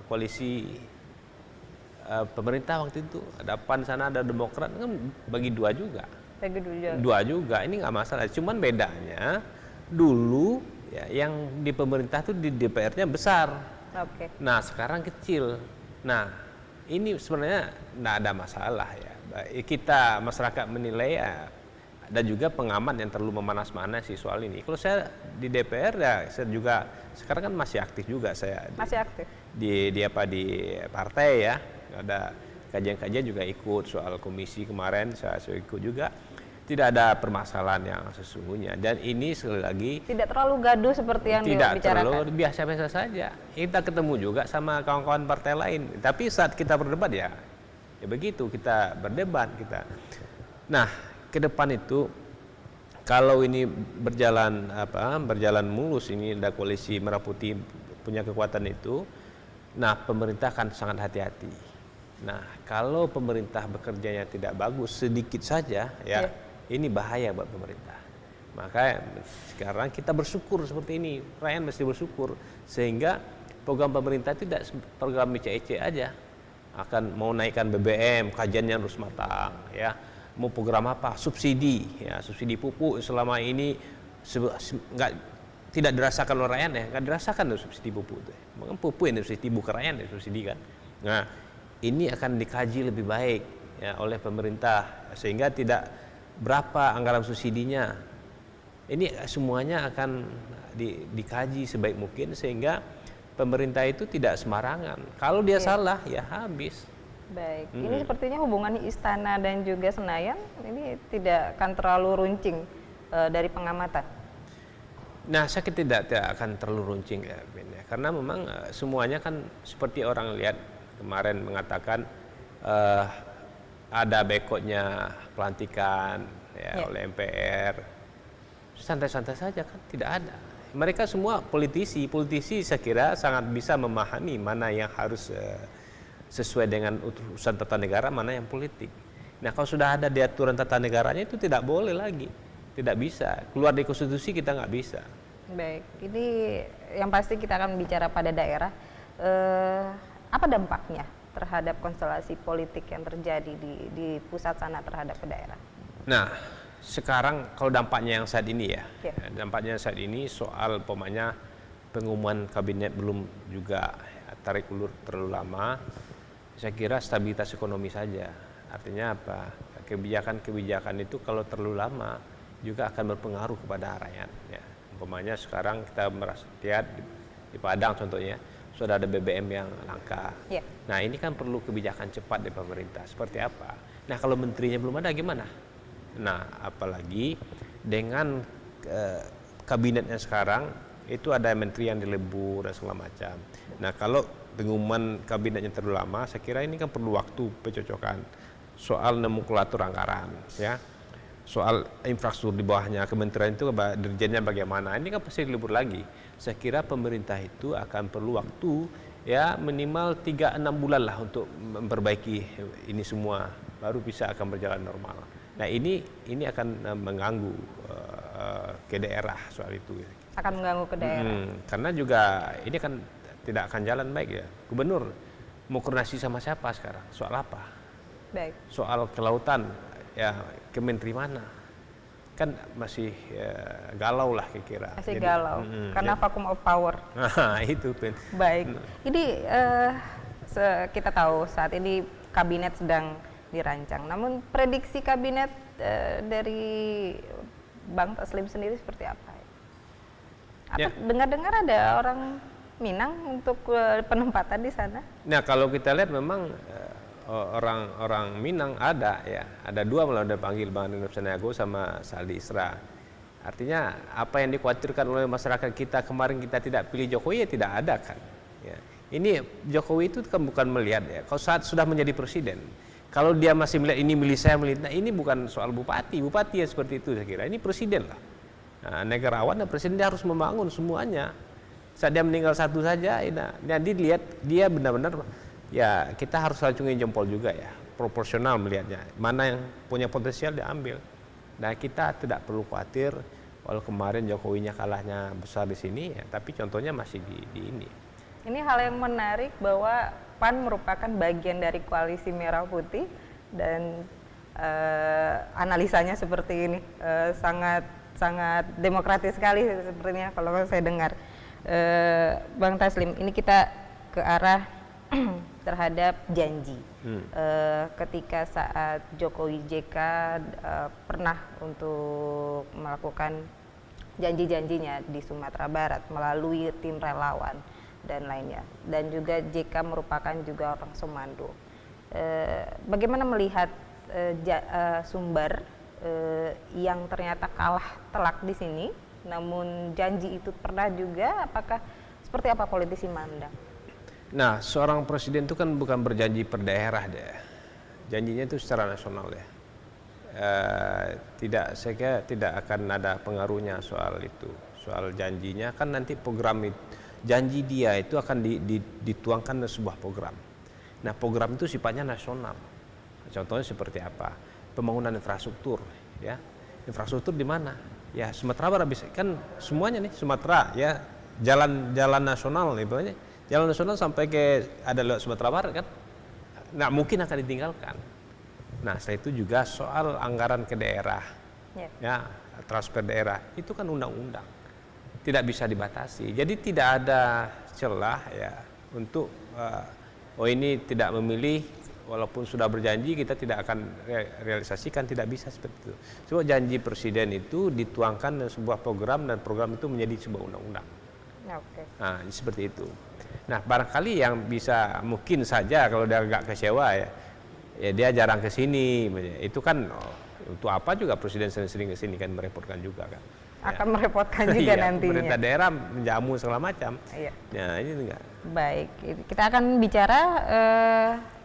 koalisi pemerintah waktu itu. Ada PAN sana, ada Demokrat, kan bagi dua juga. Dua juga, ini nggak masalah. Cuman bedanya dulu ya, yang di pemerintah tuh di DPR-nya besar. Oke. Nah sekarang kecil. Nah ini sebenarnya nggak ada masalah ya. Kita masyarakat menilai ya, dan juga pengamat yang terlalu memanas-manasi soal ini. Kalau saya di DPR ya, saya juga sekarang kan masih aktif juga saya. Masih aktif. Di partai ya, ada kajian-kajian juga ikut soal komisi kemarin saya ikut juga. Tidak ada permasalahan yang sesungguhnya, dan ini sekali lagi tidak terlalu gaduh seperti yang tidak dibicarakan. terlalu, biasa-biasa saja. Kita ketemu juga sama kawan-kawan partai lain, tapi saat kita berdebat ya begitu, kita berdebat kita. Nah ke depan itu kalau ini berjalan mulus, ini ada koalisi Merah Putih punya kekuatan itu, nah pemerintah akan sangat hati-hati. Nah kalau pemerintah bekerjanya tidak bagus sedikit saja ya, ini bahaya buat pemerintah. Maka sekarang kita bersyukur seperti ini, rakyat mesti bersyukur, sehingga program pemerintah tidak program ece-ece aja. Akan mau naikkan BBM, kajiannya harus matang ya. Mau program apa? Subsidi ya, subsidi pupuk selama ini tidak dirasakan oleh rakyat ya, nggak dirasakan tuh subsidi pupuk itu. Memang pupuk yang subsidi, bukan rakyat yang subsidi kan. Nah ini akan dikaji lebih baik ya oleh pemerintah, sehingga tidak berapa anggaran subsidinya. Ini semuanya akan dikaji sebaik mungkin, sehingga pemerintah itu tidak sembarangan. Kalau dia salah ya habis. Baik, ini sepertinya hubungan Istana dan juga Senayan ini tidak akan terlalu runcing dari pengamatan. Nah, saya tidak akan terlalu runcing ya, Ben, ya. Karena memang semuanya kan seperti orang lihat kemarin mengatakan ada boikotnya pelantikan ya, oleh MPR. Santai-santai saja kan, tidak ada. Mereka semua politisi saya kira sangat bisa memahami mana yang harus sesuai dengan urusan tata negara, mana yang politik. Nah kalau sudah ada di aturan tata negaranya itu tidak boleh lagi, tidak bisa. Keluar dari konstitusi kita nggak bisa. Baik, ini yang pasti kita akan bicara pada daerah. Apa dampaknya terhadap konstelasi politik yang terjadi di pusat sana terhadap ke daerah? Nah, sekarang kalau dampaknya yang saat ini ya, dampaknya saat ini soal pengumuman kabinet belum juga tarik ulur terlalu lama, saya kira stabilitas ekonomi saja. Artinya apa? Kebijakan-kebijakan itu kalau terlalu lama juga akan berpengaruh kepada rakyat. Ya. Umpamanya sekarang kita lihat di Padang contohnya, sudah ada BBM yang langka. Nah ini kan perlu kebijakan cepat dari pemerintah. Seperti apa? Nah kalau menterinya belum ada gimana? Nah apalagi dengan kabinetnya sekarang itu ada menteri yang dilebur dan segala macam. Nah kalau pengumuman kabinetnya terlalu lama, saya kira ini kan perlu waktu pencocokan soal nomenklatur anggaran, ya, soal infrastruktur di bawahnya kementerian itu dirjennya bagaimana. Ini kan pasti dilebur lagi. Saya kira pemerintah itu akan perlu waktu ya minimal 3-6 bulan lah untuk memperbaiki ini semua, baru bisa akan berjalan normal. Nah ini akan mengganggu ke daerah soal itu. Akan mengganggu ke daerah. Karena juga ini kan tidak akan jalan baik ya. Gubernur mau koordinasi sama siapa sekarang? Soal apa? Baik. Soal kelautan ya ke menteri mana? Kan masih galau lah kira-kira. Masih galau karena vacuum of power. Nah itu kan. Baik. Ini kita tahu saat ini kabinet sedang dirancang. Namun prediksi kabinet dari Bang Taslim sendiri seperti apa? Dengar-dengar ada orang Minang untuk penempatan di sana? Nah kalau kita lihat memang orang Minang ada ya, ada 2 malah udah panggil Bang Nino Sanago sama Saldi Isra. Artinya apa yang dikhawatirkan oleh masyarakat kita kemarin kita tidak pilih Jokowi ya tidak ada kan. Ya. Ini Jokowi itu kan bukan melihat ya, kalau saat sudah menjadi presiden, kalau dia masih melihat ini milih saya milih, nah ini bukan soal bupati ya seperti itu saya kira, ini presiden lah. Nah, negarawan dan presiden dia harus membangun semuanya. Saat dia meninggal satu saja, jadi dilihat dia benar-benar ya kita harus acungin jempol juga ya, proporsional melihatnya. Mana yang punya potensial diambil. Nah kita tidak perlu khawatir walau kemarin Jokowinya kalahnya besar di sini, ya, tapi contohnya masih di ini. Ini hal yang menarik bahwa PAN merupakan bagian dari koalisi Merah Putih dan analisanya seperti ini, sangat sangat demokratis sekali sepertinya kalau saya dengar. Bang Taslim, ini kita ke arah terhadap janji. Ketika saat Jokowi JK pernah untuk melakukan janji-janjinya di Sumatera Barat melalui tim relawan dan lainnya, dan juga JK merupakan juga orang Semando. Bagaimana melihat Sumbar yang ternyata kalah telak di sini, namun janji itu pernah juga, apakah seperti apa politisi mandang? Nah, seorang presiden itu kan bukan berjanji per daerah deh, janjinya itu secara nasional ya. Saya kira tidak akan ada pengaruhnya soal itu, soal janjinya kan nanti program itu, janji dia itu akan dituangkan dalam sebuah program. Nah, program itu sifatnya nasional. Contohnya seperti apa? Pembangunan infrastruktur, ya. Infrastruktur di mana? Ya Sumatera Barat bisa kan semuanya nih Sumatera ya, jalan nasional itu aja. Jalan nasional sampai ke ada lewat Sumatera Barat kan, nggak mungkin akan ditinggalkan. Nah, setelah itu juga soal anggaran ke daerah, ya transfer daerah itu kan undang-undang, tidak bisa dibatasi. Jadi tidak ada celah ya untuk ini tidak memilih, walaupun sudah berjanji kita tidak akan realisasikan, tidak bisa seperti itu. Sebab janji presiden itu dituangkan dalam sebuah program dan program itu menjadi sebuah undang-undang. Nah, seperti itu. Nah, barangkali yang bisa mungkin saja kalau dia agak kecewa ya dia jarang ke sini. Itu kan untuk apa juga presiden sering-sering ke sini kan, merepotkan juga kan. Akan merepotkan juga nantinya. Pemerintah daerah menjamu segala macam. Nah, ini enggak. Baik, kita akan bicara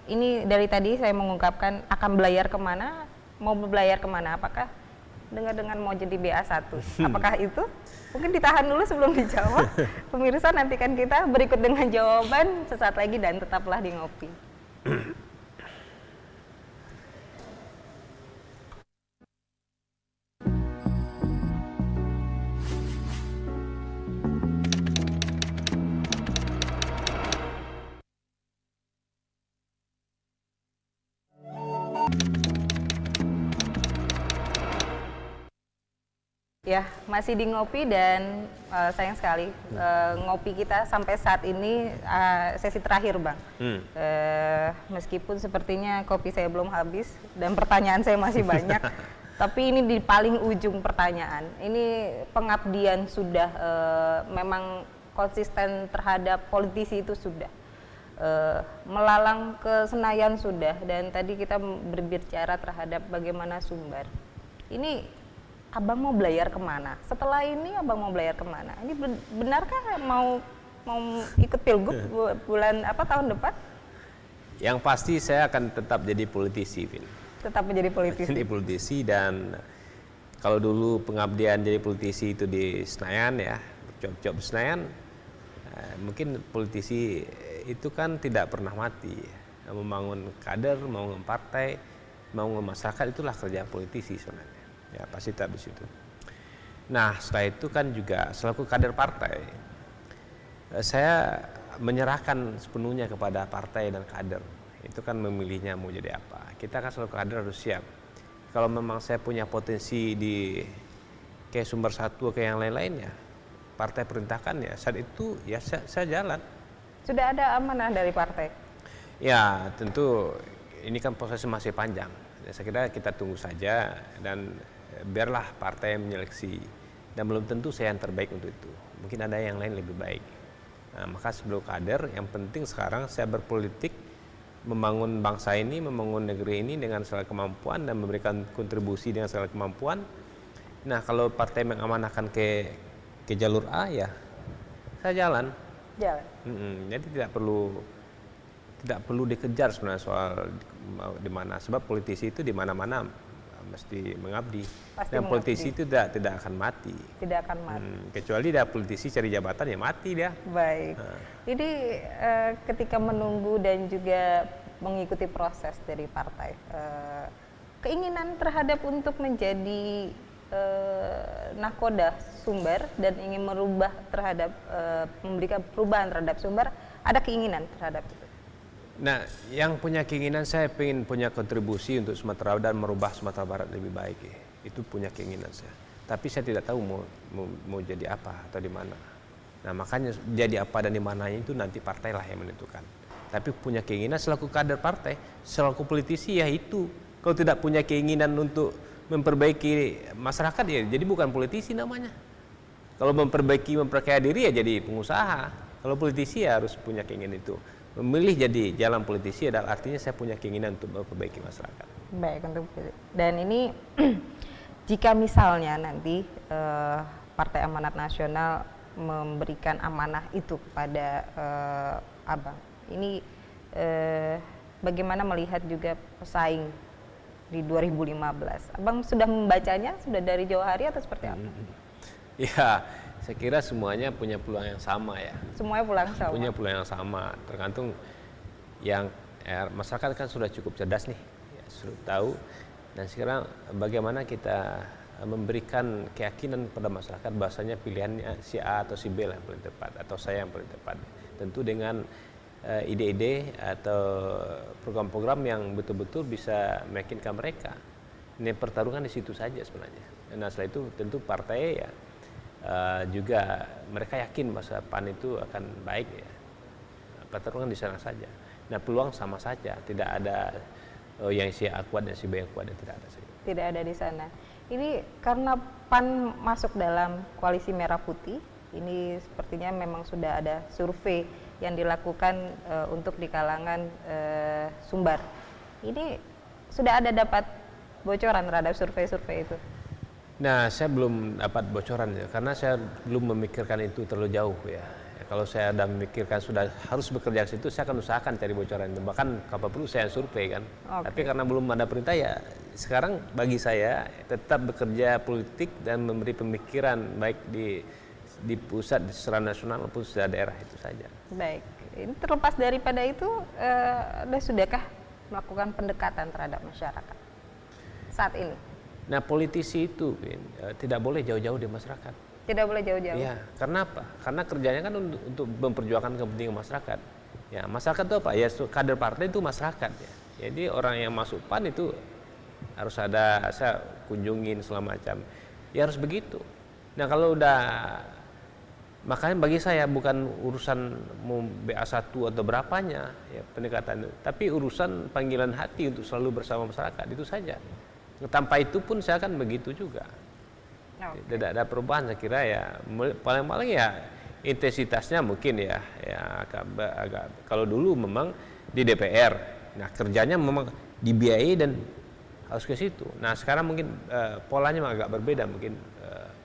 ini dari tadi saya mengungkapkan akan belayar kemana, mau belayar kemana, apakah dengan mau jadi BA1, apakah itu? Mungkin ditahan dulu sebelum dijawab. Pemirsa, nantikan kita berikut dengan jawaban sesaat lagi dan tetaplah di Ngopi. Ya, masih di Ngopi dan sayang sekali ngopi kita sampai saat ini sesi terakhir, Bang. Meskipun sepertinya kopi saya belum habis dan pertanyaan saya masih banyak, tapi ini di paling ujung pertanyaan. Ini pengabdian sudah memang konsisten terhadap politisi itu sudah. Melalang ke Senayan sudah, dan tadi kita berbicara terhadap bagaimana Sumbar. Ini Abang mau belayar kemana? Setelah ini Abang mau belayar kemana? Ini benarkah mau ikut pilgub bulan tahun depan? Yang pasti saya akan tetap jadi politisi, Vin. Tetap menjadi politisi. Jadi politisi, dan kalau dulu pengabdian jadi politisi itu di Senayan ya, job-job di Senayan, mungkin politisi itu kan tidak pernah mati. Membangun kader, membangun partai, membangun masyarakat, itulah kerja politisi sebenarnya. Ya pasti tetap di situ. Nah, setelah itu kan juga selaku kader partai, saya menyerahkan sepenuhnya kepada partai dan kader. Itu kan memilihnya mau jadi apa. Kita kan selaku kader harus siap. Kalau memang saya punya potensi di kayak Sumber Satu kayak yang lain-lainnya, partai perintahkan ya saat itu ya saya jalan. Sudah ada amanah dari partai? Ya tentu ini kan prosesnya masih panjang. Saya kira kita tunggu saja dan biarlah partai yang menyeleksi, dan belum tentu saya yang terbaik untuk itu, mungkin ada yang lain lebih baik. Nah, maka sebelum kader, yang penting sekarang saya berpolitik, membangun bangsa ini, membangun negeri ini dengan segala kemampuan dan memberikan kontribusi dengan segala kemampuan. Nah, kalau partai mengamanahkan ke jalur A ya saya jalan. Jadi tidak perlu dikejar sebenarnya soal di mana, sebab politisi itu di mana-mana mesti mengabdi. Dan politisi itu tidak akan mati. Tidak akan mati. Kecuali dia politisi cari jabatan ya mati dia. Baik. Jadi ketika menunggu dan juga mengikuti proses dari partai, keinginan terhadap untuk menjadi nakoda Sumber dan ingin merubah terhadap memberikan perubahan terhadap Sumber, ada keinginan terhadap itu? Nah, yang punya keinginan saya pengen punya kontribusi untuk Sumatera dan merubah Sumatera Barat lebih baik ya. Itu punya keinginan saya. Tapi saya tidak tahu mau jadi apa atau di mana. Nah, makanya jadi apa dan di mananya itu nanti partailah yang menentukan. Tapi punya keinginan selaku kader partai, selaku politisi ya itu. Kalau tidak punya keinginan untuk memperbaiki masyarakat ya jadi bukan politisi namanya. Kalau memperkaya diri ya jadi pengusaha. Kalau politisi ya harus punya keinginan itu. Memilih jadi jalan politisi adalah artinya saya punya keinginan untuk memperbaiki masyarakat. Baik, dan ini jika misalnya nanti Partai Amanat Nasional memberikan amanah itu kepada Abang, ini bagaimana melihat juga pesaing di 2015? Abang sudah membacanya, sudah dari jauh hari atau seperti apa? Ya, saya kira semuanya punya peluang yang sama ya. Semuanya pulang sama? Punya peluang yang sama, tergantung yang masyarakat kan sudah cukup cerdas nih, ya, sudah tahu. Dan sekarang bagaimana kita memberikan keyakinan pada masyarakat bahasanya pilihannya si A atau si B yang paling tepat, atau saya yang paling tepat. Tentu dengan ide-ide atau program-program yang betul-betul bisa meyakinkan mereka. Ini pertarungan di situ saja sebenarnya. Nah setelah itu tentu partai ya juga mereka yakin bahwa PAN itu akan baik ya. Pertarungan di sana saja. Nah peluang sama saja, tidak ada yang si A kuat dan si B yang kuat, tidak ada saja. Tidak ada di sana. Ini karena PAN masuk dalam koalisi merah putih, ini sepertinya memang sudah ada survei yang dilakukan untuk di kalangan Sumbar. Ini sudah ada dapat bocoran terhadap survei-survei itu? Nah, saya belum dapat bocoran ya, karena saya belum memikirkan itu terlalu jauh ya. Kalau saya sudah memikirkan sudah harus bekerja di situ, saya akan usahakan cari bocoran itu. Bahkan kalau perlu saya survei kan. Okay. Tapi karena belum ada perintah ya, sekarang bagi saya tetap bekerja politik dan memberi pemikiran baik di pusat, secara nasional maupun secara daerah itu saja. Baik, ini terlepas daripada itu, sudahkah melakukan pendekatan terhadap masyarakat saat ini? Nah, politisi itu tidak boleh jauh-jauh di masyarakat. Tidak boleh jauh-jauh? Iya, karena apa? Karena kerjanya kan untuk memperjuangkan kepentingan masyarakat. Ya, masyarakat itu apa? Ya, kader partai itu masyarakat ya. Jadi orang yang masuk PAN itu harus ada, saya kunjungin segala macam. Ya harus begitu. Nah, kalau udah, makanya bagi saya bukan urusan mau BA1 atau berapanya ya pendekatan itu, tapi urusan panggilan hati untuk selalu bersama masyarakat, itu saja. Tanpa itu pun saya akan begitu juga. Okay. Tidak ada perubahan saya kira ya. Paling-paling ya intensitasnya mungkin ya agak kalau dulu memang di DPR. Nah, kerjanya memang dibiayai dan harus ke situ. Nah, sekarang mungkin polanya agak berbeda, mungkin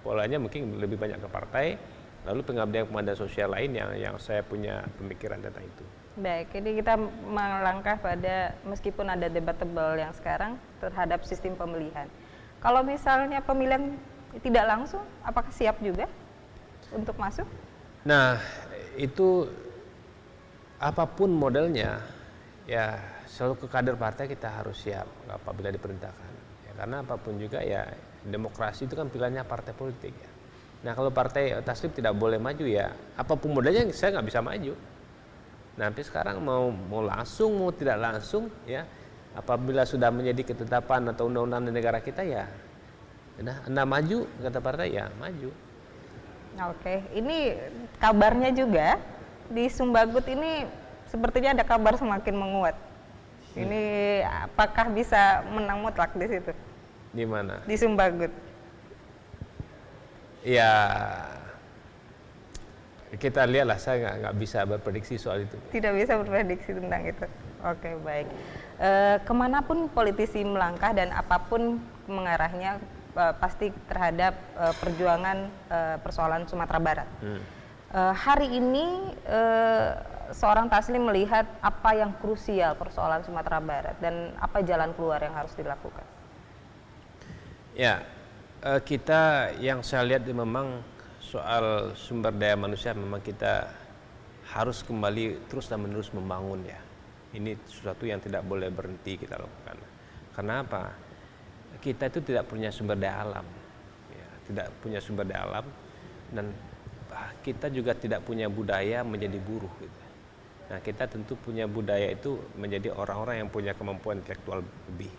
polanya mungkin lebih banyak ke partai, lalu pengabdian sosial lain yang saya punya pemikiran tentang itu. Baik, ini kita melangkah pada meskipun ada debat tebal yang sekarang terhadap sistem pemilihan. Kalau misalnya pemilihan tidak langsung, apakah siap juga untuk masuk? Nah, itu apapun modelnya, ya selalu ke kader partai kita harus siap apabila diperintahkan. Ya, karena apapun juga ya demokrasi itu kan pilihannya partai politik ya. Nah, kalau partai Taslim tidak boleh maju ya, apapun modelnya saya nggak bisa maju. Nah, tapi sekarang mau langsung mau tidak langsung ya, apabila sudah menjadi ketetapan atau undang-undang di negara kita ya, Anda maju kata partai ya maju. Oke, ini kabarnya juga di Sumbagut ini sepertinya ada kabar semakin menguat. Ini apakah bisa menang mutlak di situ? Di mana? Di Sumbagut. Ya, kita lihatlah, saya nggak bisa berprediksi soal itu. Tidak bisa berprediksi tentang itu. Oke, baik. Kemanapun politisi melangkah dan apapun mengarahnya pasti terhadap perjuangan persoalan Sumatera Barat. Hari ini seorang Taslim melihat apa yang krusial persoalan Sumatera Barat dan apa jalan keluar yang harus dilakukan. Ya, kita yang saya lihat memang soal sumber daya manusia memang kita harus kembali terus dan menerus membangun ya. Ini sesuatu yang tidak boleh berhenti kita lakukan. Karena apa? Kita itu tidak punya sumber daya alam, ya, tidak punya sumber daya alam, dan kita juga tidak punya budaya menjadi buruh. Gitu. Nah, kita tentu punya budaya itu menjadi orang-orang yang punya kemampuan intelektual lebih.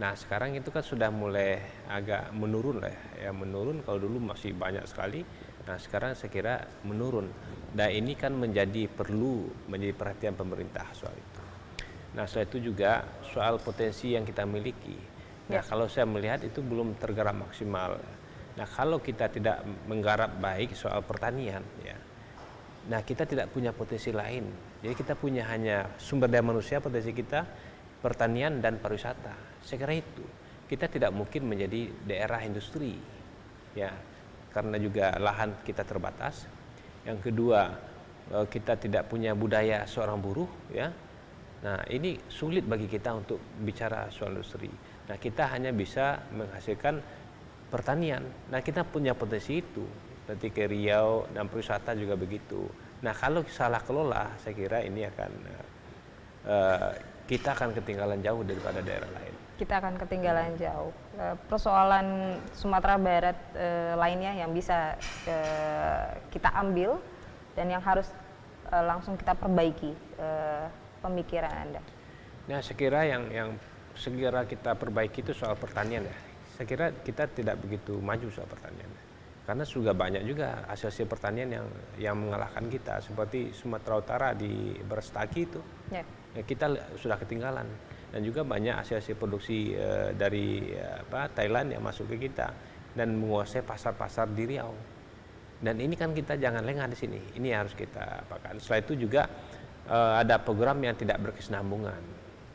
Nah, sekarang itu kan sudah mulai agak menurun lah ya, menurun. Kalau dulu masih banyak sekali, nah sekarang saya kira menurun. Dan ini kan menjadi perhatian pemerintah soal itu. Nah, soal itu juga soal potensi yang kita miliki. Nah, kalau saya melihat itu belum tergarap maksimal. Nah, kalau kita tidak menggarap baik soal pertanian, ya, nah kita tidak punya potensi lain. Jadi kita punya hanya sumber daya manusia, potensi kita pertanian dan pariwisata. Saya kira itu. Kita tidak mungkin menjadi daerah industri, ya, karena juga lahan kita terbatas. Yang kedua, kita tidak punya budaya seorang buruh, ya. Nah, ini sulit bagi kita untuk bicara soal industri. Nah, kita hanya bisa menghasilkan pertanian. Nah, kita punya potensi itu. Nanti ke Riau dan pariwisata juga begitu. Nah, kalau salah kelola, saya kira ini akan kita akan ketinggalan jauh daripada daerah lain. Kita akan ketinggalan jauh. Persoalan Sumatera Barat lainnya yang bisa kita ambil dan yang harus langsung kita perbaiki pemikiran Anda. Nah, saya kira yang segera kita perbaiki itu soal pertanian ya. Saya kira kita tidak begitu maju soal pertanian. Karena sudah banyak juga hasil pertanian yang mengalahkan kita, seperti Sumatera Utara di Berestaki itu. Ya, kita sudah ketinggalan. Dan juga banyak hasil produksi dari Thailand yang masuk ke kita dan menguasai pasar-pasar di Riau. Dan ini kan kita jangan lengah di sini. Ini harus kita apakan. Setelah itu juga ada program yang tidak berkesinambungan.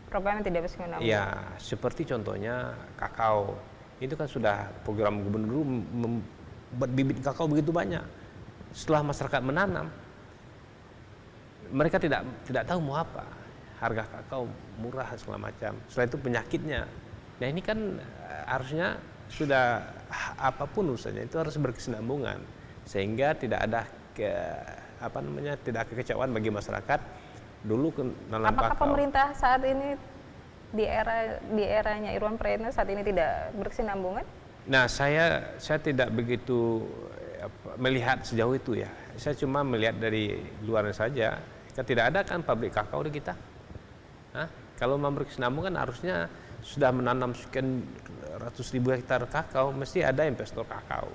Program yang tidak berkesinambungan. Ya, seperti contohnya kakao. Itu kan sudah program gubernur membuat bibit kakao begitu banyak. Setelah masyarakat menanam, mereka tidak tahu mau apa. Harga kakao murah segala macam. Setelah itu penyakitnya. Nah, ini kan harusnya sudah apapun urusannya itu harus berkesinambungan sehingga tidak ada tidak kekecewaan bagi masyarakat dulu nanam kakao. Apakah pemerintah saat ini di eranya Irwan Prayitno saat ini tidak berkesinambungan? Nah, saya tidak begitu melihat sejauh itu ya. Saya cuma melihat dari luarnya saja. Tidak ada kan pabrik kakao di kita. Kalau mau berkesinambungan harusnya sudah menanam sekian ratus ribu hektar kakao, mesti ada investor kakao.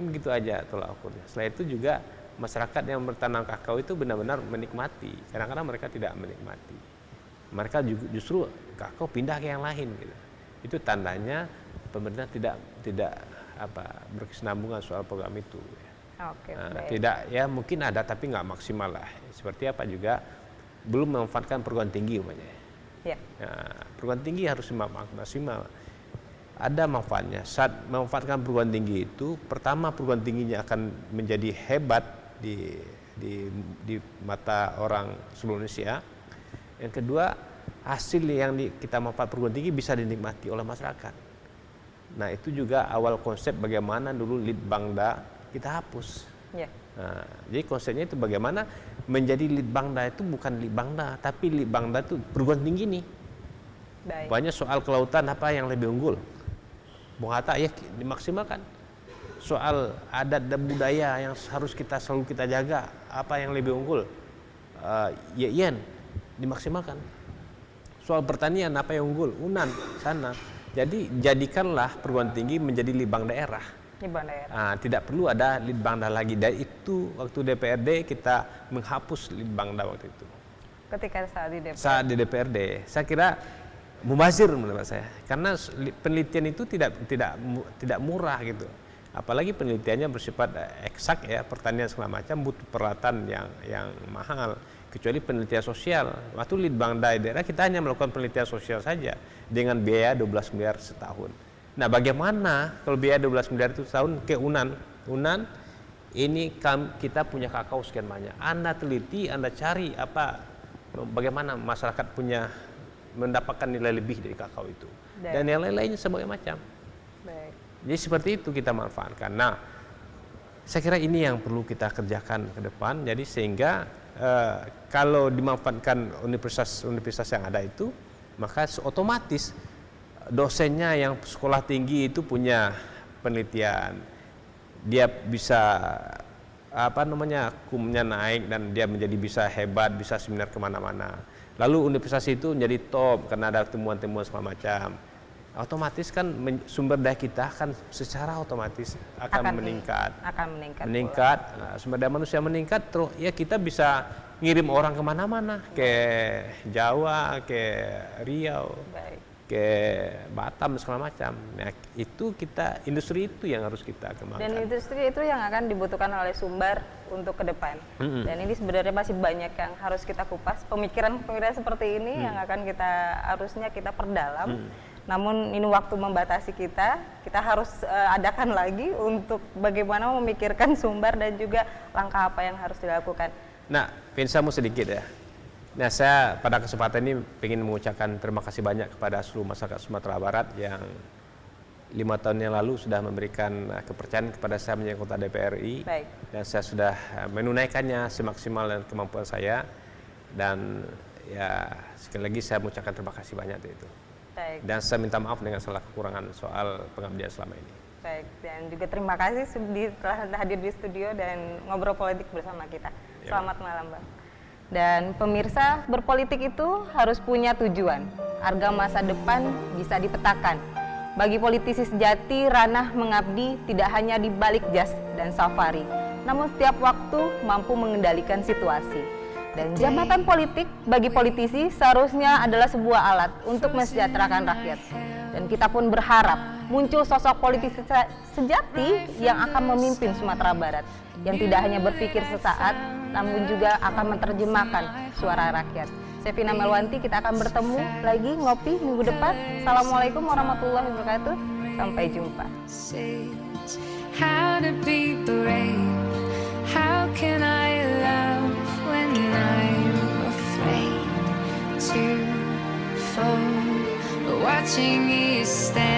Begitu aja tolak ukurnya. Setelah itu juga masyarakat yang bertanam kakao itu benar-benar menikmati. Kadang-kadang mereka tidak menikmati. Mereka justru kakao pindah ke yang lain gitu. Itu tandanya pemerintah tidak berkesinambungan soal program itu. Oke, tidak, ya mungkin ada tapi nggak maksimal lah. Seperti apa juga belum memanfaatkan perguruan tinggi umpamanya. Ya. Nah, perguruan tinggi harus maksimal. Ada manfaatnya. Saat memanfaatkan perguruan tinggi itu, pertama perguruan tingginya akan menjadi hebat di mata orang seluruh Indonesia. Yang kedua, hasil yang kita manfaat perguruan tinggi bisa dinikmati oleh masyarakat. Nah, itu juga awal konsep bagaimana dulu Litbangda kita hapus. Ya. Nah, jadi konsepnya itu bagaimana menjadi Litbangda itu bukan Litbangda, tapi Litbangda itu perguruan tinggi nih. Baik. Banyak soal kelautan apa yang lebih unggul. Bung Hatta ya dimaksimalkan. Soal adat dan budaya yang harus selalu kita jaga, apa yang lebih unggul? Yeyen dimaksimalkan. Soal pertanian apa yang unggul? Unan sana. Jadi jadikanlah perguruan tinggi menjadi Litbang daerah. Tidak perlu ada Litbangda lagi. Dan itu waktu DPRD kita menghapus Litbangda waktu itu. Ketika saat di DPRD, saya kira mubazir menurut saya. Karena penelitian itu tidak murah gitu. Apalagi penelitiannya bersifat eksak ya, pertanian segala macam butuh peralatan yang mahal. Kecuali penelitian sosial. Waktu Litbangda daerah kita hanya melakukan penelitian sosial saja dengan biaya 12 miliar setahun. Nah, bagaimana kalau biaya 12 miliar itu setahun ke Unan? Unan ini kita punya kakao sekian banyak. Anda teliti, Anda cari bagaimana masyarakat mendapatkan nilai lebih dari kakao itu. Dan yang lain-lainnya sebagai macam. Baik. Jadi seperti itu kita manfaatkan. Nah, saya kira ini yang perlu kita kerjakan ke depan. Jadi sehingga kalau dimanfaatkan universitas yang ada itu, maka otomatis dosennya yang sekolah tinggi itu punya penelitian, dia bisa kumnya naik dan dia menjadi bisa hebat, bisa seminar kemana-mana. Lalu universitas itu menjadi top karena ada temuan-temuan segala macam. Otomatis kan sumber daya kita kan secara otomatis akan meningkat. Meningkat, sumber daya manusia meningkat, terus ya kita bisa ngirim orang kemana-mana, ke Jawa, ke Riau, ke Batam segala macam. Nah, itu industri itu yang harus kita kembangkan. Dan industri itu yang akan dibutuhkan oleh Sumbar untuk ke depan. Dan ini sebenarnya masih banyak yang harus kita kupas. Pemikiran-pemikiran seperti ini yang akan harusnya kita perdalam. Namun ini waktu membatasi kita harus adakan lagi untuk bagaimana memikirkan Sumbar dan juga langkah apa yang harus dilakukan. Nah, pinsamu sedikit ya. Nah, saya pada kesempatan ini ingin mengucapkan terima kasih banyak kepada seluruh masyarakat Sumatera Barat yang 5 tahun yang lalu sudah memberikan kepercayaan kepada saya menjadi anggota DPR RI. Dan saya sudah menunaikannya semaksimal dan kemampuan saya. Dan ya sekali lagi saya mengucapkan terima kasih banyak itu. Dan saya minta maaf dengan segala kekurangan soal pengabdian selama ini. Baik, dan juga terima kasih telah hadir di studio dan ngobrol politik bersama kita. Selamat malam, Bang. Dan pemirsa, berpolitik itu harus punya tujuan, agar masa depan bisa dipetakan. Bagi politisi sejati, ranah mengabdi tidak hanya di balik jas dan safari, namun setiap waktu mampu mengendalikan situasi. Dan jabatan politik bagi politisi seharusnya adalah sebuah alat untuk mensejahterakan rakyat. Dan kita pun berharap muncul sosok politisi sejati yang akan memimpin Sumatera Barat, yang tidak hanya berpikir sesaat, namun juga akan menerjemahkan suara rakyat. Saya Vina Melwanti, kita akan bertemu lagi ngopi minggu depan. Assalamualaikum warahmatullahi wabarakatuh. Sampai jumpa. How to be brave? How can I love when I'm afraid to fall? Watching you stand.